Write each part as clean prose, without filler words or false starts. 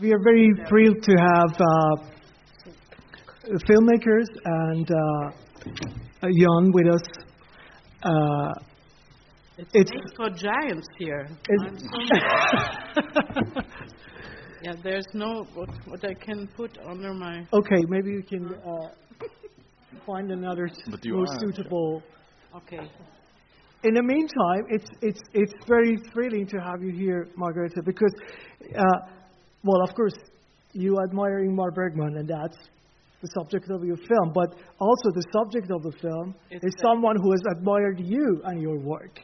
We are very thrilled to have filmmakers and Jan with us. It's for giants here. Yeah, there's no what I can put under my. Okay, maybe you can find another more suitable. Okay. In the meantime, it's very thrilling to have you here, Margareta, because. Well, of course, you admire Ingmar Bergman, and that's the subject of your film. But also the subject of the film is someone who has admired you and your work.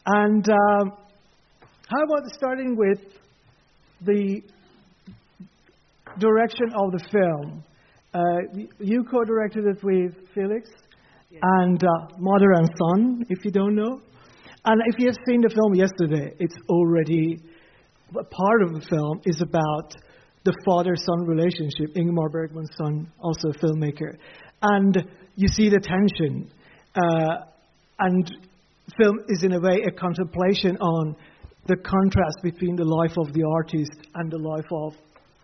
And how about starting with the direction of the film? You co-directed it with Felix and Mother and Son, if you don't know. And if you have seen the film yesterday, it's already... part of the film is about the father-son relationship. Ingmar Bergman's son, also a filmmaker. And you see the tension. And film is in a way a contemplation on the contrast between the life of the artist and the life of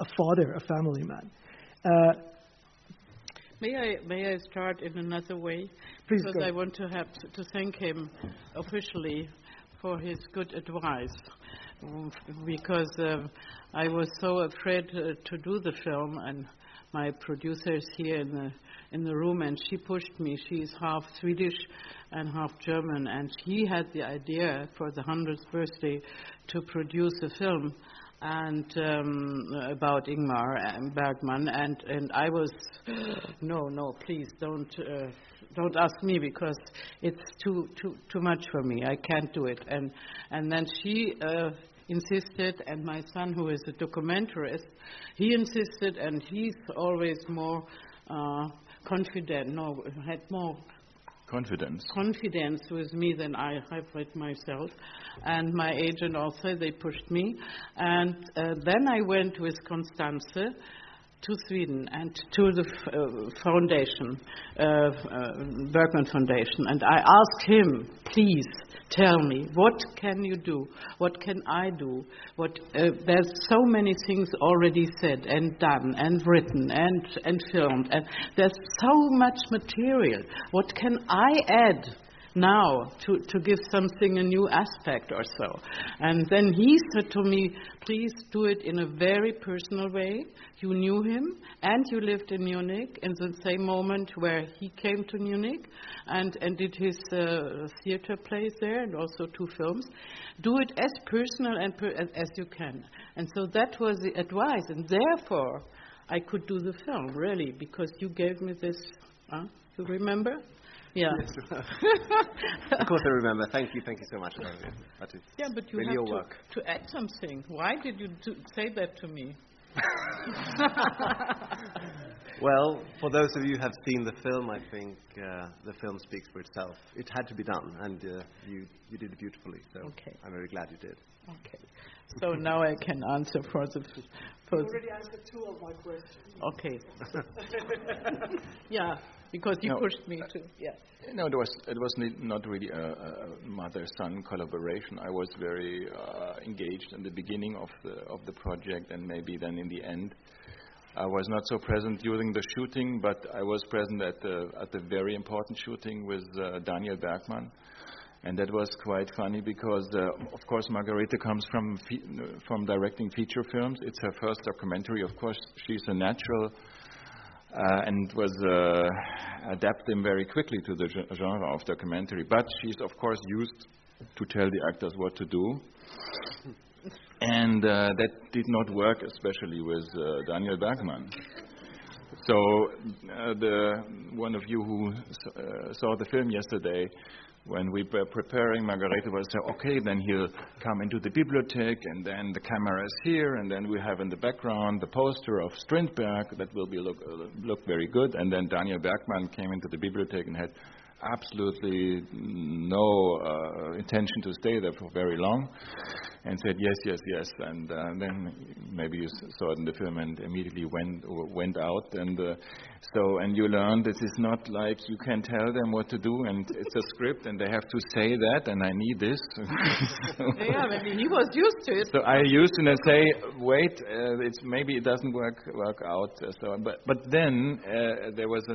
a father, a family man. May I start in another way? Please because go. I want to thank him officially for his good advice. Because I was so afraid to do the film, and my producer is here in the room, and she pushed me. She's half Swedish and half German, and she had the idea for the 100th birthday to produce a film and about Ingmar Bergman, and I was no, please don't ask me, because it's too much for me. I can't do it. And then she insisted, and my son, who is a documentarist, he insisted, and he's always more confident. No, had more confidence with me than I have with myself. And my agent also, they pushed me. And then I went with Constanze to Sweden and to the foundation, Bergman Foundation. And I asked him, please tell me, what can you do? What can I do? There's so many things already said and done and written and filmed. And there's so much material. What can I add now to give something a new aspect or so? And then he said to me, please do it in a very personal way. You knew him and you lived in Munich in the same moment where he came to Munich and did his theater plays there, and also 2 films. Do it as personal and as you can. And so that was the advice, and therefore I could do the film, really, because you gave me this. You remember? Yeah. Yes. Of course I remember. Thank you so much. That is but you really have your work. to add something. Why did you say that to me? Well, for those of you who have seen the film, I think the film speaks for itself. It had to be done, and you did it beautifully. So okay. I'm very glad you did. Okay. So now I can answer for the. You already answered 2 of my questions. Okay. Yeah, because you pushed me to. Yeah. No, it was not really a mother-son collaboration. I was very engaged in the beginning of the project, and maybe then in the end. I was not so present during the shooting, but I was present at the very important shooting with Daniel Bergman. And that was quite funny because, of course, Margareta comes from directing feature films. It's her first documentary. Of course, she's a natural and was adapting very quickly to the genre of documentary. But she's, of course, used to tell the actors what to do. And that did not work, especially with Daniel Bergman. So one of you who saw the film yesterday, when we were preparing, Margareta was saying, okay, then he'll come into the bibliothek, and then the camera is here, and then we have in the background the poster of Strindberg, that will be look very good. And then Daniel Bergman came into the bibliothek and had absolutely no intention to stay there for very long. and said yes, and then maybe you saw it in the film and immediately went out, and and you learn this is not like you can tell them what to do, and it's a script and they have to say that, and I need this. Yeah, maybe he was used to it. So I used to say, wait, maybe it doesn't work out. But then there was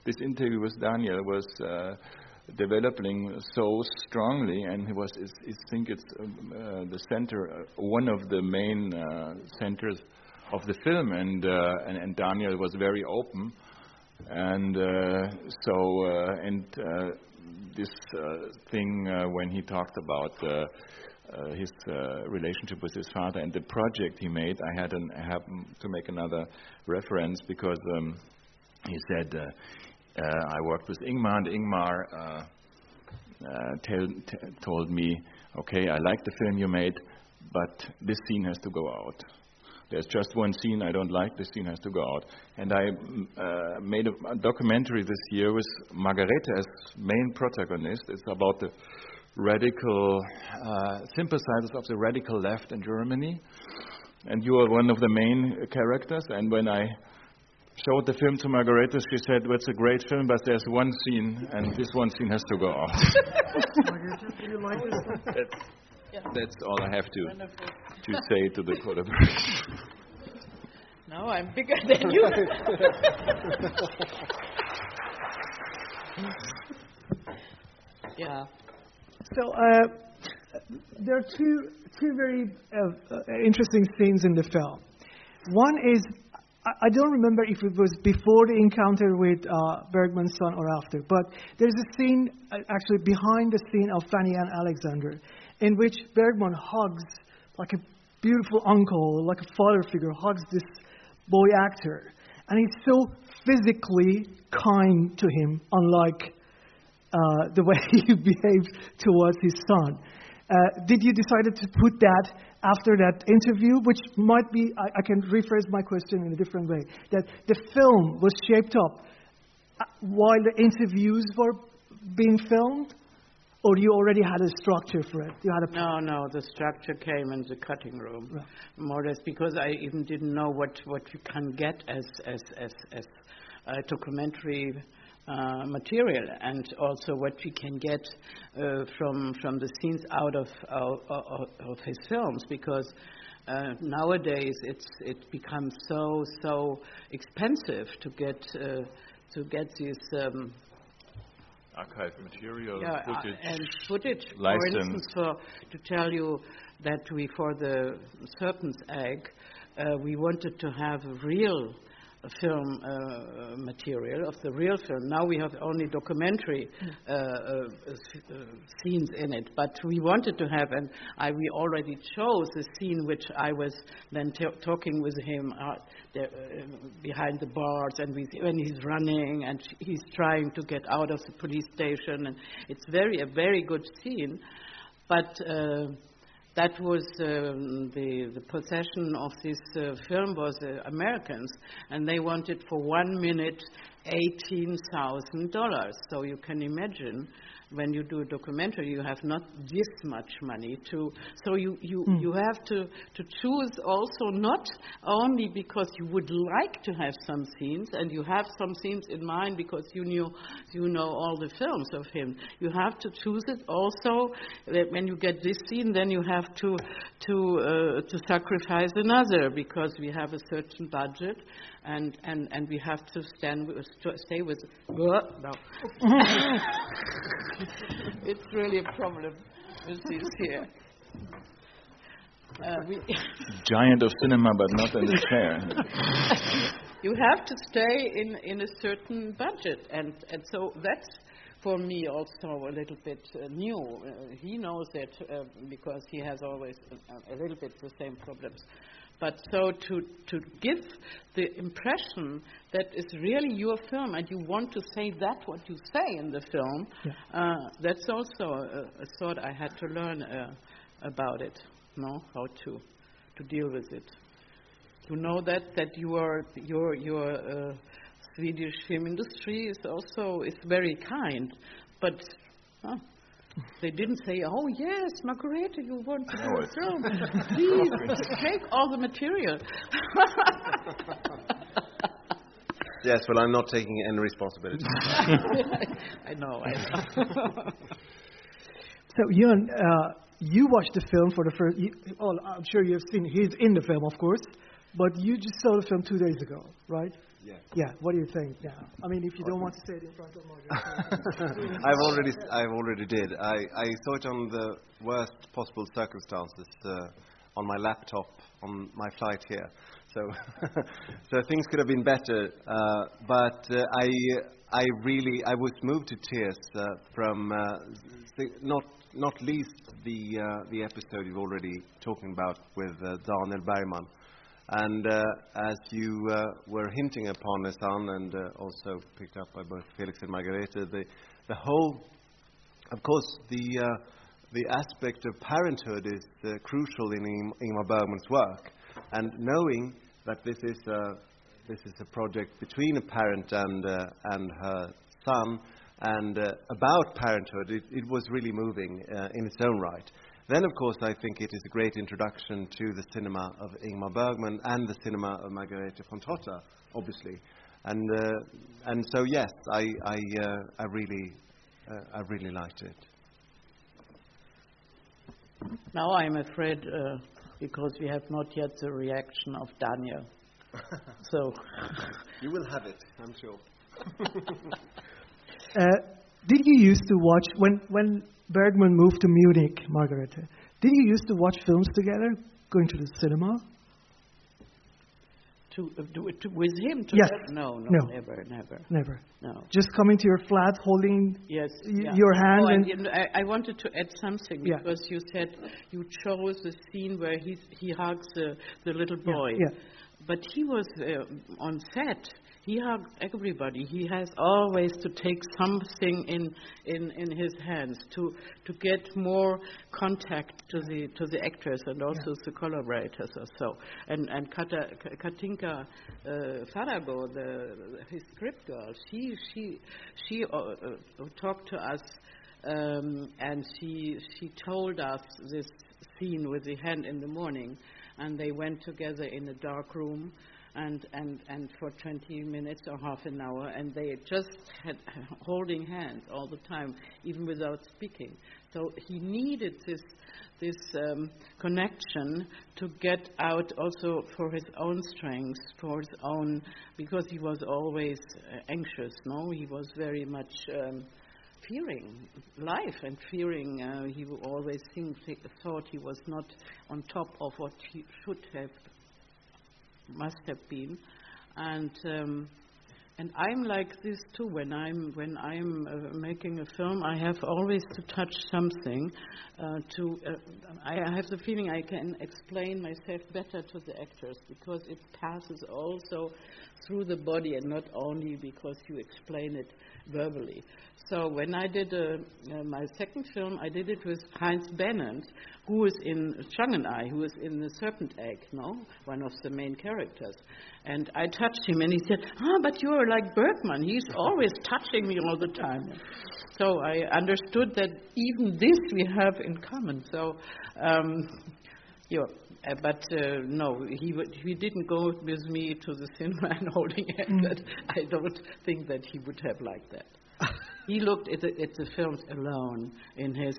this interview with Daniel was developing so strongly, and I think it's the center, one of the main centers of the film, and Daniel was very open, and this thing when he talked about his relationship with his father and the project he made, I had to make another reference because he said, I worked with Ingmar, and Ingmar told me, okay, I like the film you made, but this scene has to go out. There's just one scene I don't like, this scene has to go out. And I made a documentary this year with Margarete as main protagonist. It's about the radical sympathizers of the radical left in Germany. And you are one of the main characters. And when I showed the film to Margarete, she said, well, it's a great film, but there's one scene, and this one scene has to go out. Margarete, do you like this one? That's all I have to say to the collaboration. No, I'm bigger than you. Yeah. So there are two very interesting scenes in the film. One is, I don't remember if it was before the encounter with Bergman's son or after, but there's a scene actually behind the scene of Fanny and Alexander, in which Bergman hugs, like a beautiful uncle, like a father figure, hugs this boy actor. And he's so physically kind to him, unlike the way he behaved towards his son. Did you decide to put that after that interview, which might be, I can rephrase my question in a different way, that the film was shaped up while the interviews were being filmed? Or you already had a structure for it? No, the structure came in the cutting room, right. More or less, because I even didn't know what you can get as documentary material, and also what we can get from the scenes out of his films, because nowadays it becomes so expensive to get these. Archive material, footage. License. For instance, to tell you that we, for the Serpent's Egg, we wanted to have real film material of the real film. Now we have only documentary scenes in it, but we wanted to have, and we already chose a scene which I was then talking with him behind the bars, and when he's running and he's trying to get out of the police station, and it's a very good scene, but that was the possession of this film was Americans, and they wanted for 1 minute $18,000. So you can imagine, when you do a documentary, you have not this much money to. So you have to choose also, not only because you would like to have some scenes, and you have some scenes in mind because you know all the films of him. You have to choose it also that when you get this scene, then you have to sacrifice another, because we have a certain budget, and we have to stay with. No. It's really a problem with this here. Giant of cinema, but not in the chair. You have to stay in a certain budget, and so that's for me also a little bit new. He knows it because he has always a little bit the same problems. But so to give the impression that it's really your film and you want to say that what you say in the film, that's also a thought I had to learn about it, how to deal with it. You know that your Swedish film industry is very kind, but They didn't say, "Oh yes, Margarete, you want to do a film? Please take all the material." Yes, well, I'm not taking any responsibility. I know. So, Ewan, you watched the film for the first. I'm sure you've seen. He's in the film, of course, but you just saw the film 2 days ago, right? Yeah. Yeah. What do you think now? I mean, if you don't want to say it in front of Margaret. I've already did. I saw it on the worst possible circumstances on my laptop on my flight here. So things could have been better. But I was moved to tears from not least the episode you've already talking about with Daniel Bergman. And as you were hinting upon, Hassan, and also picked up by both Felix and Margarete, the whole, of course, the aspect of parenthood is crucial in Ingmar Bergman's work. And knowing that this is a project between a parent and her son, and about parenthood, it was really moving in its own right. Then, of course, I think it is a great introduction to the cinema of Ingmar Bergman and the cinema of Margarete von Trotta, obviously. And so, yes, I really liked it. Now I'm afraid, because we have not yet the reaction of Daniel. So you will have it, I'm sure. Did you used to watch when Bergman moved to Munich, Margarete? Did you used to watch films together, going to the cinema? With him? Yes. No, No. Never. No. Just coming to your flat, holding your hand. Oh, and I wanted to add something because you said you chose the scene where he hugs the little boy. Yeah. But he was on set. He hugged everybody. He has always to take something in his hands to get more contact to the actors and also the collaborators or so. And Katinka Farago, his script girl, she talked to us and she told us this scene with the hand in the morning, and they went together in a dark room. And for 20 minutes or half an hour, and they just had holding hands all the time, even without speaking. So he needed this connection to get out also for his own strengths, for his own, because he was always anxious. No, he was very much fearing life and fearing. He always thought he was not on top of what he must have been, and I'm like this too. When I'm making a film, I have always to touch something. I have the feeling I can explain myself better to the actors because it passes also through the body and not only because you explain it verbally. So when I did my second film, I did it with Heinz Bennent, who is in Shanghai, who is in The Serpent Egg, one of the main characters. And I touched him, and he said, but you're like Bergman. He's always touching me all the time. So I understood that even this we have in common. So, no, he didn't go with me to the cinema and holding hands. I don't think that he would have liked that. He looked at the films alone in his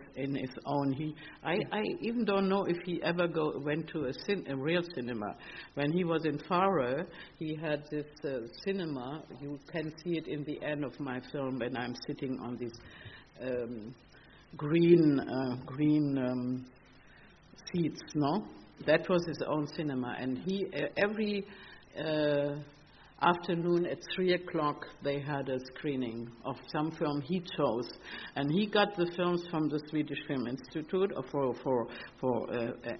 own. I even don't know if he ever went to a real cinema. When he was in Faro, he had this cinema. You can see it in the end of my film when I'm sitting on this green seats. No, that was his own cinema, and he every afternoon at 3:00 they had a screening of some film he chose, and he got the films from the Swedish Film Institute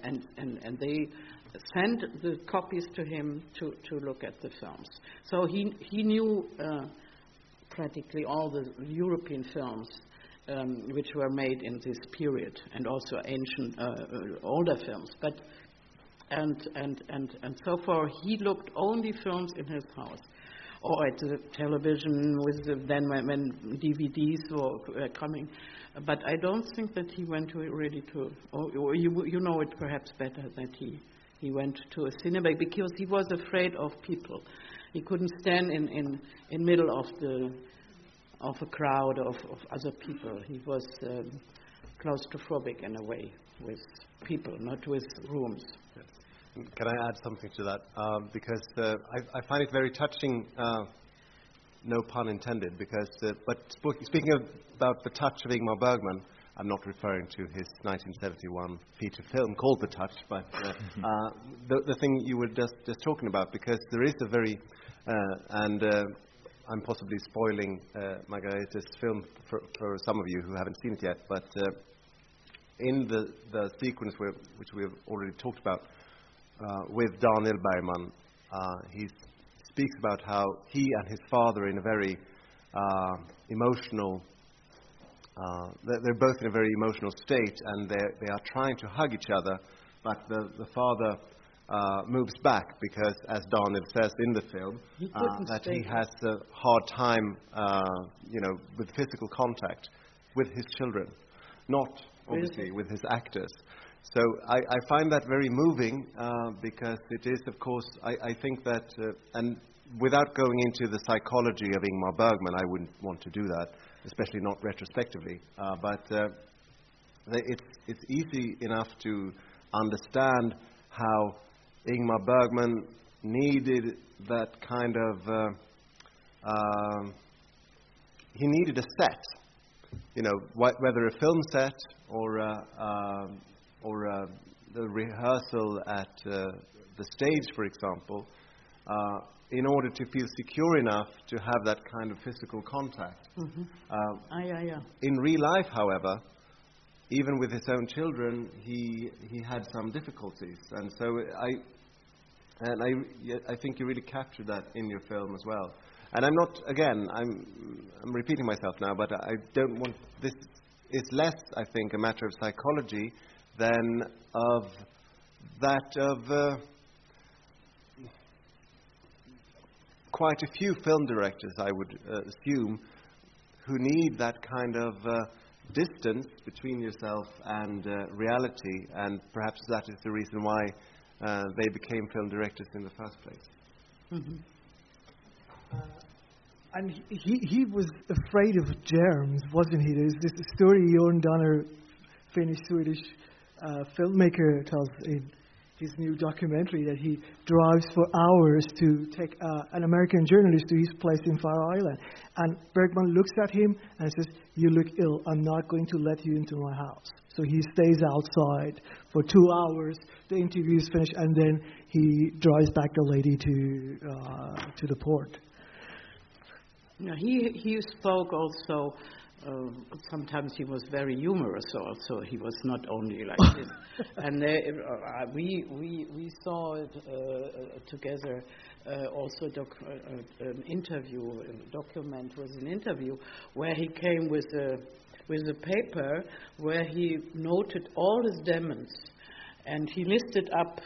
and they sent the copies to him to look at the films. So he knew practically all the European films which were made in this period, and also ancient older films, but. And so far, he looked only films in his house. or at the television with then when DVDs were coming. But I don't think that he went to really to, or you know it perhaps better, that he went to a cinema because he was afraid of people. He couldn't stand in middle of a crowd of other people. He was claustrophobic in a way with people, not with rooms. Yes. Can I add something to that? Because I find it very touching, no pun intended, because, but speaking about the touch of Ingmar Bergman, I'm not referring to his 1971 feature film called The Touch, but the thing you were just talking about, because there is a very, and I'm possibly spoiling Margarethe's film for some of you who haven't seen it yet, but in the sequence which we have already talked about with Daniel Bergman, he speaks about how he and his father in a very emotional, they're both in a very emotional state, and they are trying to hug each other, but the father moves back because, as Daniel says in the film, that he has a hard time, with physical contact with his children, not obviously with his actors. So I find that very moving because it is, of course, I think that, and without going into the psychology of Ingmar Bergman, I wouldn't want to do that, especially not retrospectively. But it's easy enough to understand how Ingmar Bergman needed that kind of, he needed a set, whether a film set or the rehearsal at the stage, for example, in order to feel secure enough to have that kind of physical contact. Mm-hmm. In real life, however, even with his own children, he had some difficulties, and so I think you really captured that in your film as well. And I'm repeating myself now, but I don't want this. It's less, I think, a matter of psychology than of that of quite a few film directors, I would assume, who need that kind of distance between yourself and reality, and perhaps that is the reason why they became film directors in the first place. Mm-hmm. And he was afraid of germs, wasn't he? There's this story Jon Donner, Finnish-Swedish filmmaker, tells in his new documentary that he drives for hours to take an American journalist to his place in Fire Island. And Bergman looks at him and says, "You look ill. I'm not going to let you into my house." So he stays outside for 2 hours. The interview is finished, and then he drives back the lady to the port. No, he spoke also. Sometimes he was very humorous. Also, he was not only like this. And we saw it together. Also, an interview, a document was an interview where he came with a paper where he noted all his demons. And he listed up,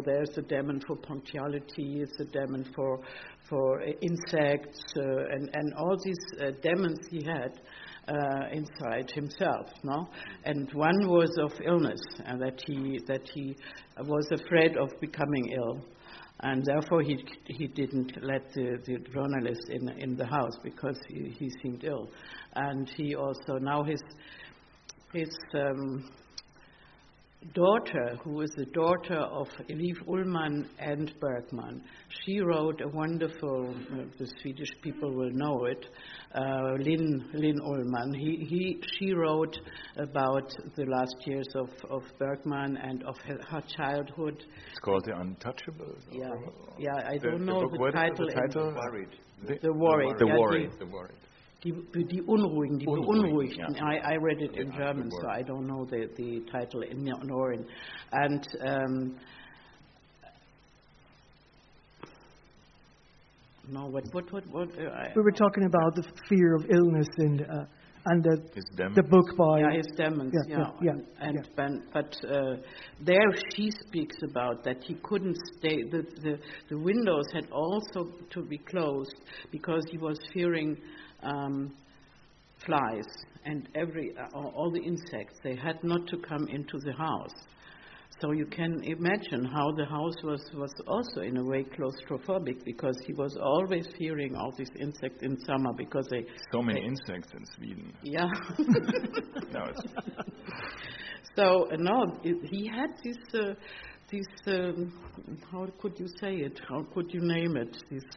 there's a demon for punctuality, it's a demon for insects, and all these demons he had inside himself, no? And one was of illness, and that he was afraid of becoming ill, and therefore he didn't let the journalist in the house because he seemed ill, and he also now his daughter, who is the daughter of Liv Ullmann and Bergman, she wrote a wonderful, the Swedish people will know it, Linn Ullmann. She wrote about the last years of Bergman and of her childhood. It's called The Untouchable. Yeah, I don't know the title. The Worried. The Worried. Die Unruhigen, die Beunruhigten. Yeah. I read it in German, so I don't know the title in Norwegian. And no, what? We were talking about the fear of illness, and and His Demons. the book by his Demons, But there she speaks about that he couldn't stay. The windows had also to be closed because he was fearing flies and all the insects. They had not to come into the house. So you can imagine how the house was also in a way claustrophobic, because he was always fearing all these insects in summer because so many insects in Sweden. Yeah. No, so he had these how could you say it? How could you name it? These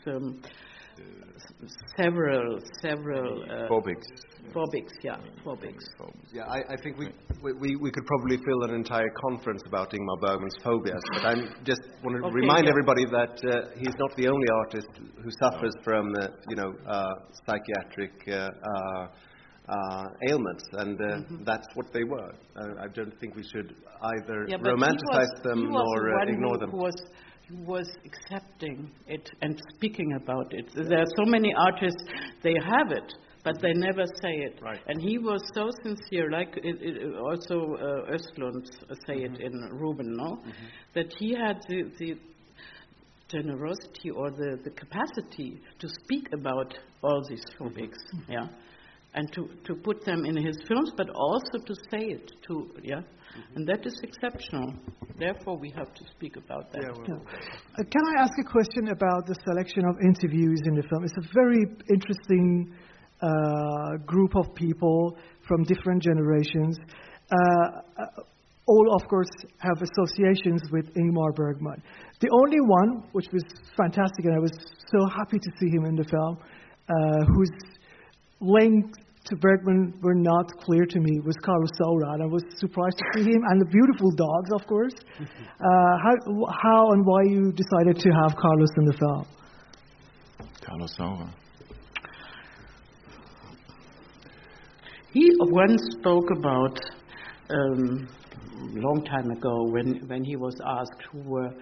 several phobics. Phobics. Yeah, I think we could probably fill an entire conference about Ingmar Bergman's phobias, but I just want to remind everybody that he's not the only artist who suffers from psychiatric ailments, and that's what they were. I don't think we should either romanticize them nor ignore them. He was accepting it and speaking about it. There are so many artists, they have it, but they never say it. Right. And he was so sincere, like also Östlund say it in Ruben, no? That he had the generosity or the capacity to speak about all these phobics, and to put them in his films, but also to say it too, and that is exceptional. Therefore, we have to speak about that. Can I ask a question about the selection of interviews in the film? It's a very interesting group of people from different generations. All, of course, have associations with Ingmar Bergman. The only one, which was fantastic, and I was so happy to see him in the film, whose links to Bergman were not clear to me, was Carlos Saura, and I was surprised to see him, and the beautiful dogs, of course. How and why you decided to have Carlos in the film? Carlos Saura. He once spoke about, long time ago, when he was asked who were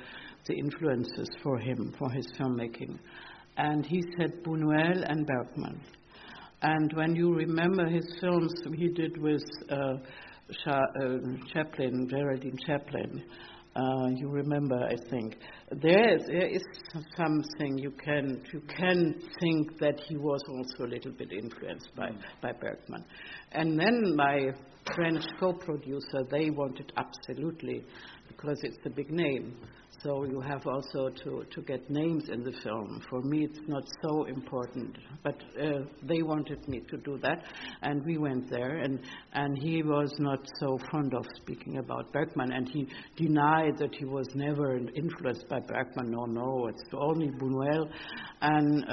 the influences for him, for his filmmaking. And he said Buñuel and Bergman. And when you remember his films he did with Chaplin, Geraldine Chaplin, you remember, I think. There is something you can think that he was also a little bit influenced by Bergman. And then my French co-producer, they wanted absolutely, because it's a big name. So you have also to get names in the film. For me, it's not so important, but they wanted me to do that, and we went there. And he was not so fond of speaking about Bergman, and he denied that he was never influenced by Bergman. No, it's only Buñuel, and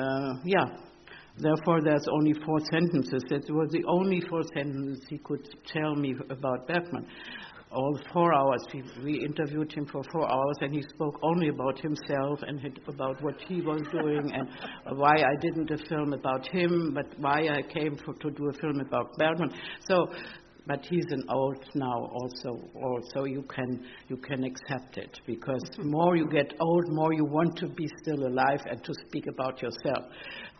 Therefore, there's only 4 sentences. It was the only 4 sentences he could tell me about Bergman. All 4 hours. We interviewed him for 4 hours, and he spoke only about himself and about what he was doing and why I didn't do a film about him, but why I came to do a film about Bergman. So, but he's an old now also you can accept it, because the more you get old, more you want to be still alive and to speak about yourself.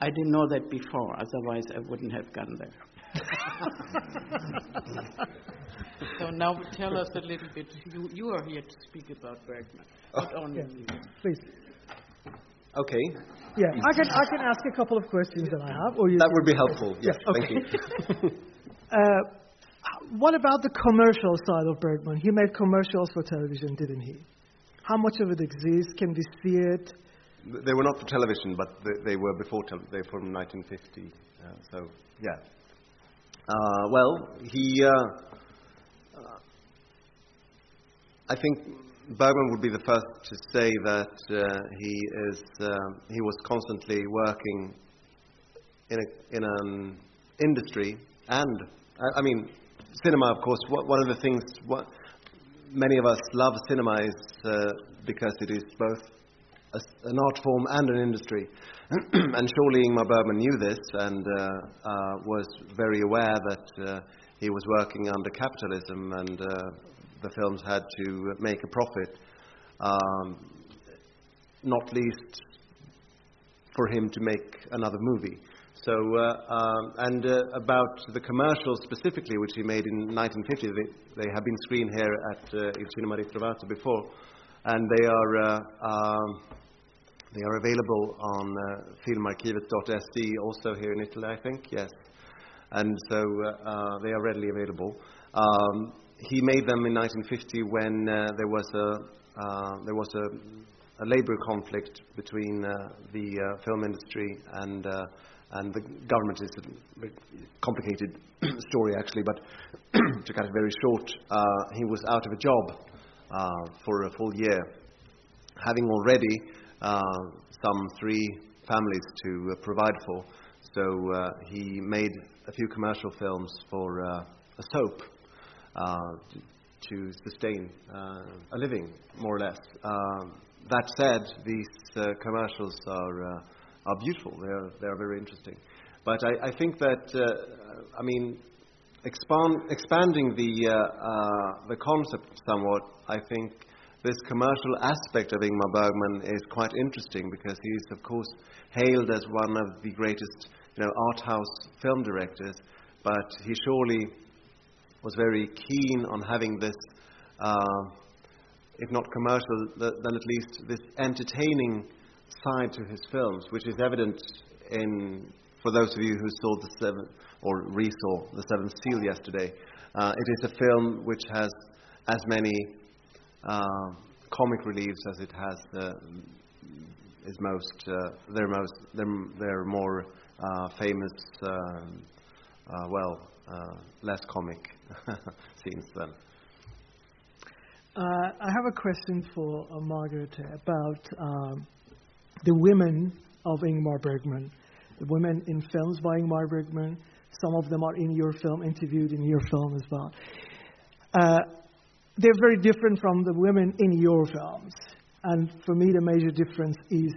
I didn't know that before, otherwise I wouldn't have gone there. So now tell us a little bit. You are here to speak about Bergman, not only me. Please. Okay. Yeah, I can ask a couple of questions that I have. Or that would be helpful. Yes, okay. Thank you. What about the commercial side of Bergman? He made commercials for television, didn't he? How much of it exists? Can we see it? They were not for television, but they were before television. They were from 1950. So, yeah. I think Bergman would be the first to say that he was constantly working in an industry, and I mean, cinema, of course. One of the things many of us love cinema is because it is both an art form and an industry. And surely Ingmar Bergman knew this and was very aware that he was working under capitalism, and the films had to make a profit, not least for him to make another movie. So, about the commercials specifically, which he made in 1950, they have been screened here at Il Cinema Ritrovato before, and they are available on filmarkivet.se, also here in Italy, I think, yes. And so they are readily available. He made them in 1950 when there was a labor conflict between the film industry and the government. Is a complicated story actually, but to cut it very short, he was out of a job for a full year, having already some 3 families to provide for. So he made a few commercial films for a soap to sustain a living, more or less. That said, these commercials are beautiful. They are very interesting. But I think that expanding the concept somewhat, I think this commercial aspect of Ingmar Bergman is quite interesting, because he is, of course, hailed as one of the greatest, art house film directors. But he surely was very keen on having this, if not commercial, then at least this entertaining side to his films, which is evident for those of you who saw re-saw The Seventh Seal yesterday. It is a film which has as many comic reliefs as it has their more famous, less comic scenes then. I have a question for Margaret about the women of Ingmar Bergman, the women in films by Ingmar Bergman. Some of them are in your film, interviewed in your film as well. They're very different from the women in your films. And for me, the major difference is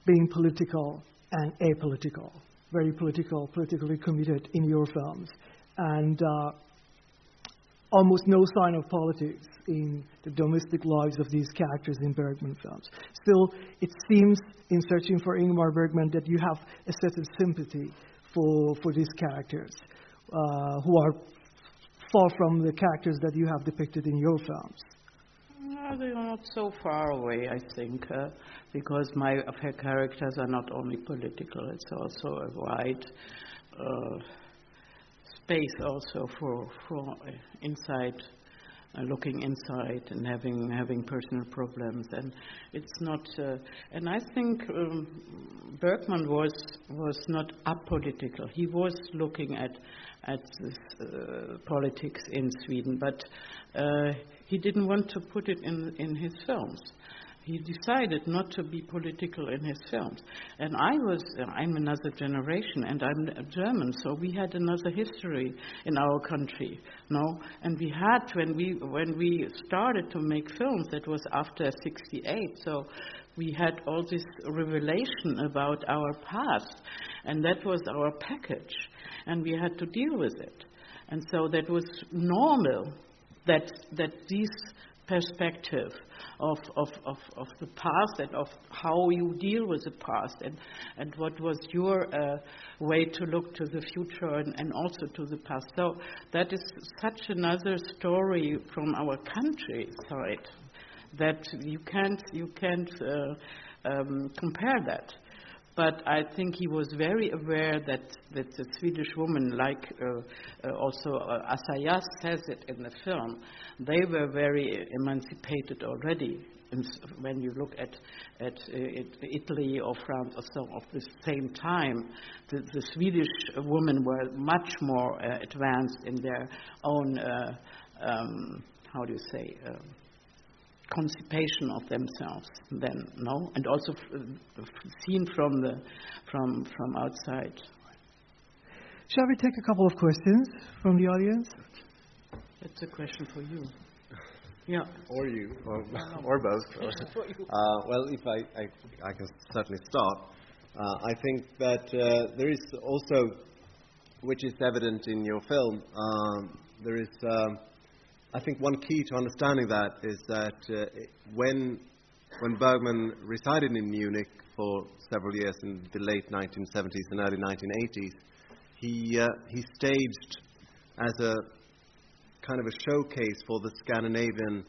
being political and apolitical. Very political, politically committed in your films. And almost no sign of politics in the domestic lives of these characters in Bergman films. Still, it seems, in searching for Ingmar Bergman, that you have a certain sympathy for these characters, who are far from the characters that you have depicted in your films. No, they are not so far away, I think, because my characters are not only political, it's also a wide space also for inside, looking inside and having personal problems, and it's not. And I think Bergman was not apolitical. He was looking at this politics in Sweden, but he didn't want to put it in his films. He decided not to be political in his films. And I'm another generation, and I'm German, so we had another history in our country, no? And we had, when we started to make films, that was after 1968, so we had all this revelation about our past, and that was our package, and we had to deal with it. And so that was normal, that these perspective of the past and of how you deal with the past and what was your way to look to the future and also to the past. So that is such another story from our country side that you can't compare that. But I think he was very aware that the Swedish woman, like also Assayas says it in the film, they were very emancipated already. And when you look at Italy or France or so of the same time, the Swedish women were much more advanced in their own, constipation of themselves then, no? And also seen from outside. Shall we take a couple of questions from the audience? That's a question for you. Yeah. Or you, or both. Well, if I can certainly start. I think that there is also, which is evident in your film, there is... I think one key to understanding that is that when when Bergman resided in Munich for several years in the late 1970s and early 1980s, he staged as a kind of a showcase for the Scandinavian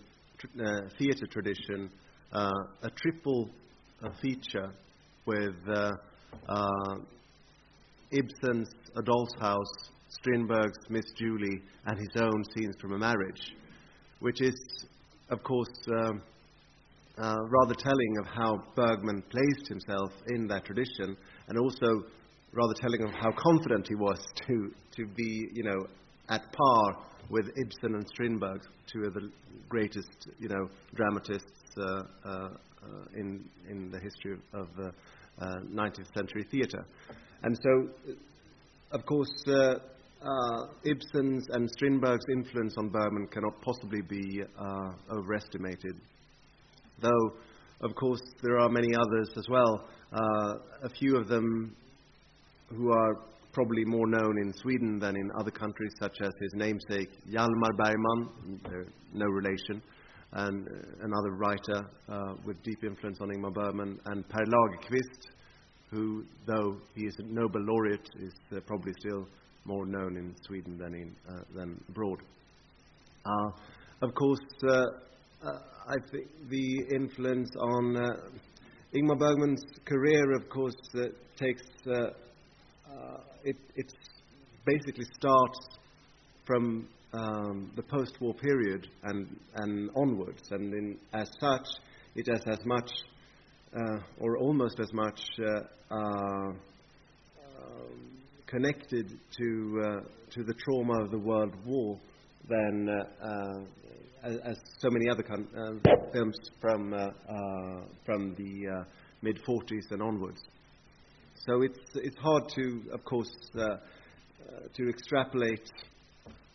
theatre tradition a triple feature with Ibsen's A Doll's House, Strindberg's Miss Julie, and his own Scenes from a Marriage, which is, of course, rather telling of how Bergman placed himself in that tradition, and also rather telling of how confident he was to be, at par with Ibsen and Strindberg, two of the greatest, dramatists in the history of 19th century theatre. And so, of course, Ibsen's and Strindberg's influence on Bergman cannot possibly be overestimated. Though, of course, there are many others as well. A few of them who are probably more known in Sweden than in other countries, such as his namesake Hjalmar Bergman, no relation, and another writer with deep influence on Ingmar Bergman, and Per Lagerkvist, who, though he is a Nobel laureate, is probably still more known in Sweden than abroad. Of course, I think the influence on Ingmar Bergman's career, of course, takes it basically starts from the post-war period and onwards, and as such, it has as much or almost as much connected to the trauma of the World War than as so many other films from the mid-40s and onwards. So it's hard to, of course, to extrapolate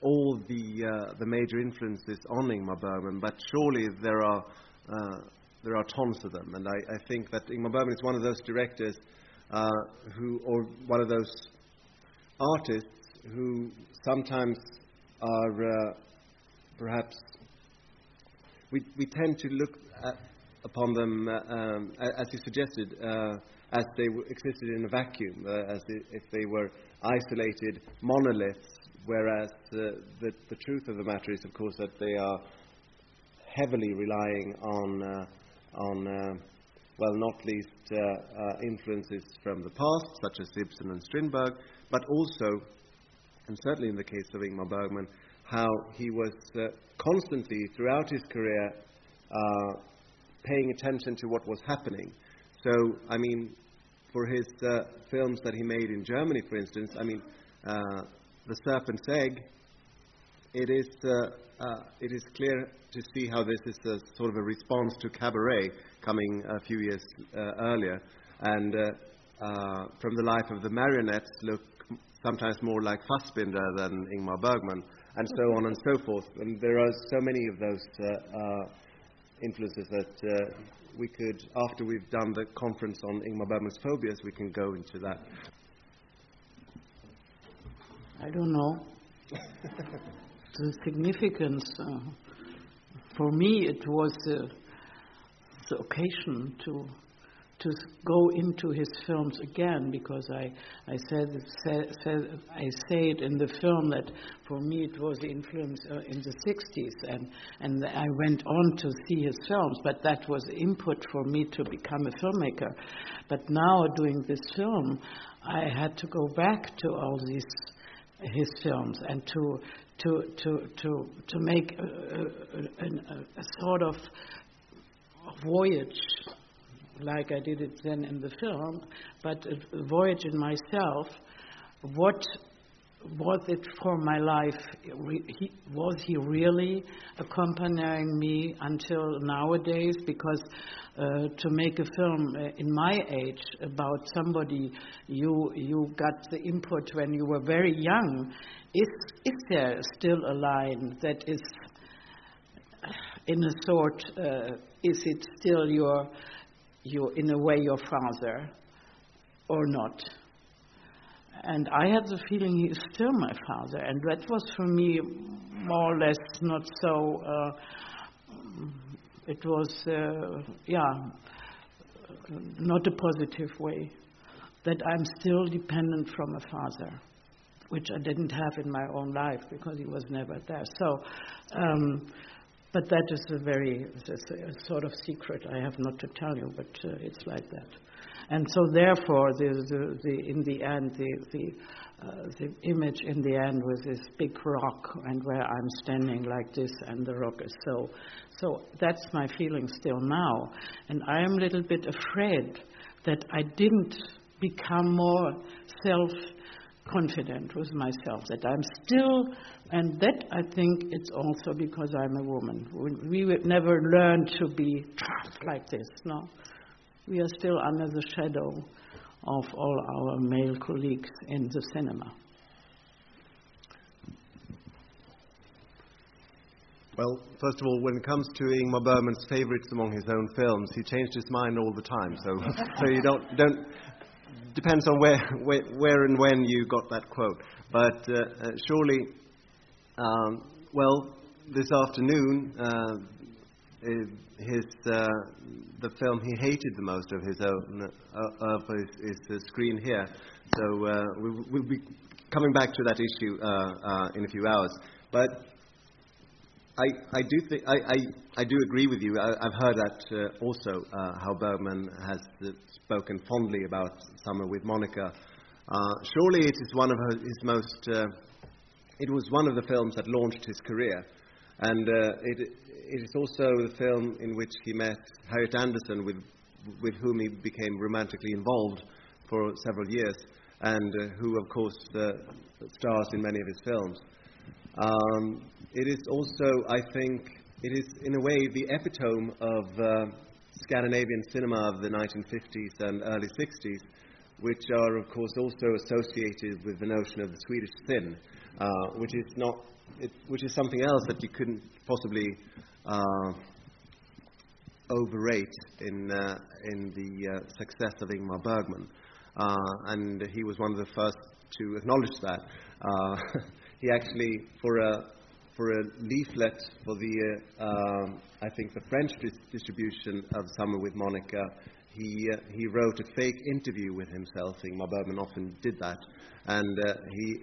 all the major influences on Ingmar Bergman, but surely there are tons of them, and I think that Ingmar Bergman is one of those directors or one of those artists who sometimes are perhaps we tend to look upon them as you suggested, as they existed in a vacuum, as if they were isolated monoliths, whereas the truth of the matter is, of course, that they are heavily relying on well, not least influences from the past, such as Ibsen and Strindberg, but also, and certainly in the case of Ingmar Bergman, how he was constantly, throughout his career, paying attention to what was happening. So, I mean, for his films that he made in Germany, for instance, I mean, The Serpent's Egg, it is clear to see how this is a sort of a response to Cabaret, coming a few years earlier, and From the Life of the Marionettes look sometimes more like Fassbinder than Ingmar Bergman, and so on and so forth. And there are so many of those influences that we could, after we've done the conference on Ingmar Bergman's phobias, we can go into that. I don't know. The significance, for me, it was the occasion to go into his films again, because I say it in the film that for me it was the influence in the 60s, and I went on to see his films, but that was input for me to become a filmmaker. But now, doing this film, I had to go back to all his films and to make a sort of voyage, like I did it then in the film, but a voyage in myself. What was it for my life? Was he really accompanying me until nowadays? Because to make a film in my age about somebody you got the input when you were very young, is there still a line that is in a sort, is it still your in a way your father or not? And I have the feeling he is still my father, and that was for me more or less not so It was, not a positive way. That I'm still dependent from a father, which I didn't have in my own life because he was never there. So, but that is a sort of secret I have not to tell you, but it's like that. And so therefore, in the end, the image in the end was this big rock, and where I'm standing like this, and the rock is so that's my feeling still now. And I am a little bit afraid that I didn't become more self-confident with myself, that I'm still, and that I think it's also because I'm a woman. We would never learn to be like this, no? We are still under the shadow of all our male colleagues in the cinema. Well, first of all, when it comes to Ingmar Bergman's favorites among his own films, he changed his mind all the time. So you don't depends on where and when you got that quote. But surely, this afternoon, the film he hated the most of his own is the screen here. So we'll be coming back to that issue in a few hours. But I do agree with you. I've heard that also, how Bergman has spoken fondly about Summer with Monica. Surely it is one of his most. It was one of the films that launched his career, and it is also the film in which he met Harriet Anderson, with whom he became romantically involved for several years, and who, of course, stars in many of his films. It is also, I think, it is in a way the epitome of Scandinavian cinema of the 1950s and early 60s, which are, of course, also associated with the notion of the Swedish sin, which is something else that you couldn't possibly overrate in the success of Ingmar Bergman, and he was one of the first to acknowledge that. He actually, for a leaflet for the I think the French distribution of Summer with Monica, he wrote a fake interview with himself. Ingmar Bergman often did that, and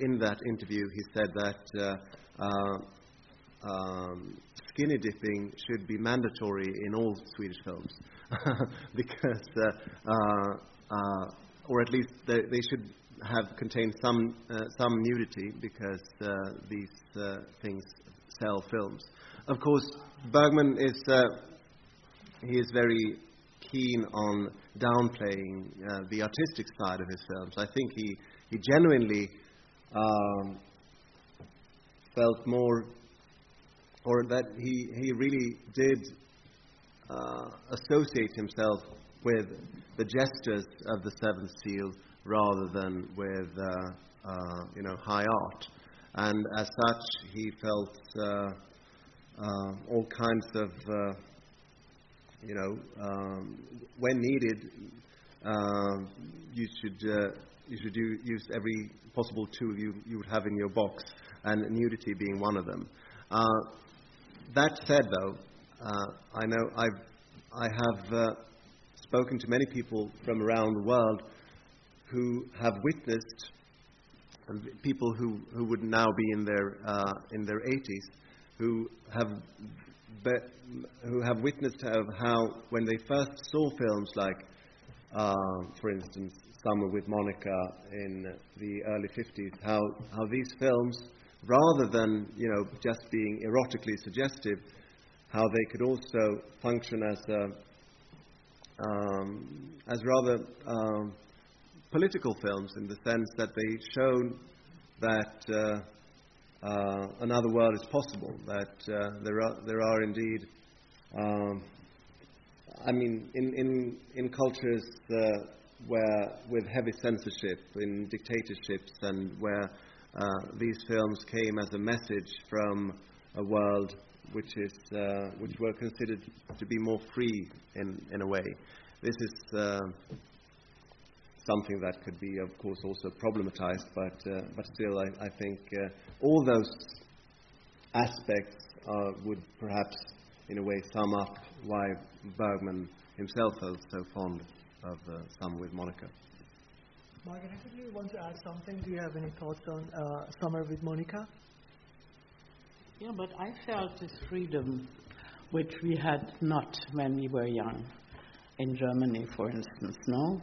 in that interview he said that skinny dipping should be mandatory in all Swedish films, because or at least they should have contained some nudity, because these things sell films. Of course, Bergman is very keen on downplaying the artistic side of his films. I think he genuinely felt more, or that he really did associate himself with the gestures of the Seventh Seal rather than with high art, and as such he felt all kinds of when needed you should use every possible tool you would have in your box, and nudity being one of them. That said, though, I know I have spoken to many people from around the world who have witnessed, people who would now be in their 80s, who have witnessed how when they first saw films like, for instance, Summer with Monica in the early 50s, how these films, rather than just being erotically suggestive, how they could also function as rather political films, in the sense that they showed that another world is possible, that there are indeed, in cultures where with heavy censorship, in dictatorships, and where these films came as a message from a world which were considered to be more free in a way. This is something that could be, of course, also problematized, but still, I think all those aspects would perhaps, in a way, sum up why Bergman himself felt so fond of Summer with Monica. Margareta, do you want to add something? Do you have any thoughts on Summer with Monica? Yeah, but I felt this freedom which we had not when we were young, in Germany, for instance, no?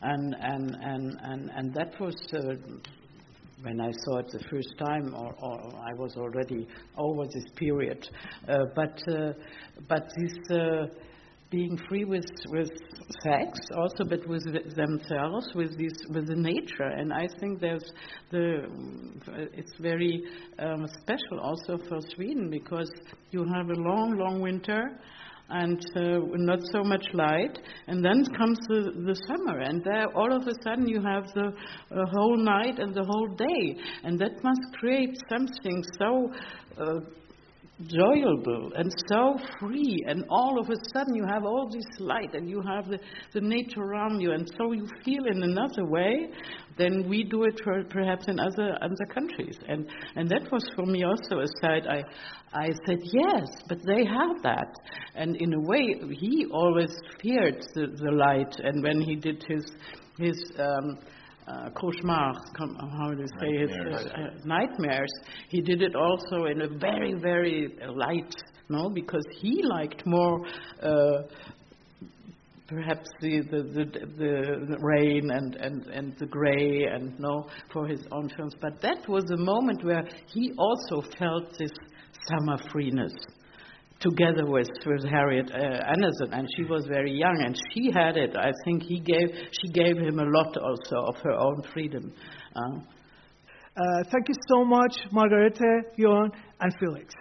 And that was when I saw it the first time, or I was already over this period. But this being free with sex, also, but with themselves, with the nature, and I think it's very special also for Sweden, because you have a long winter and not so much light, and then comes the summer, and there all of a sudden you have the whole night and the whole day, and that must create something so enjoyable and so free, and all of a sudden you have all this light and you have the nature around you, and so you feel in another way than we do it perhaps in other countries, and that was for me also a side. I said yes, but they have that, and in a way he always feared the light, and when he did his cauchemar, how do you say it? Nightmares. He did it also in a very, very light, no, because he liked more perhaps the rain and the grey and no for his own films. But that was a moment where he also felt this summer freeness, together with Harriet Anderson, and she was very young, and she had it. I think she gave him a lot also of her own freedom. Thank you so much, Margarete, Johan, and Felix.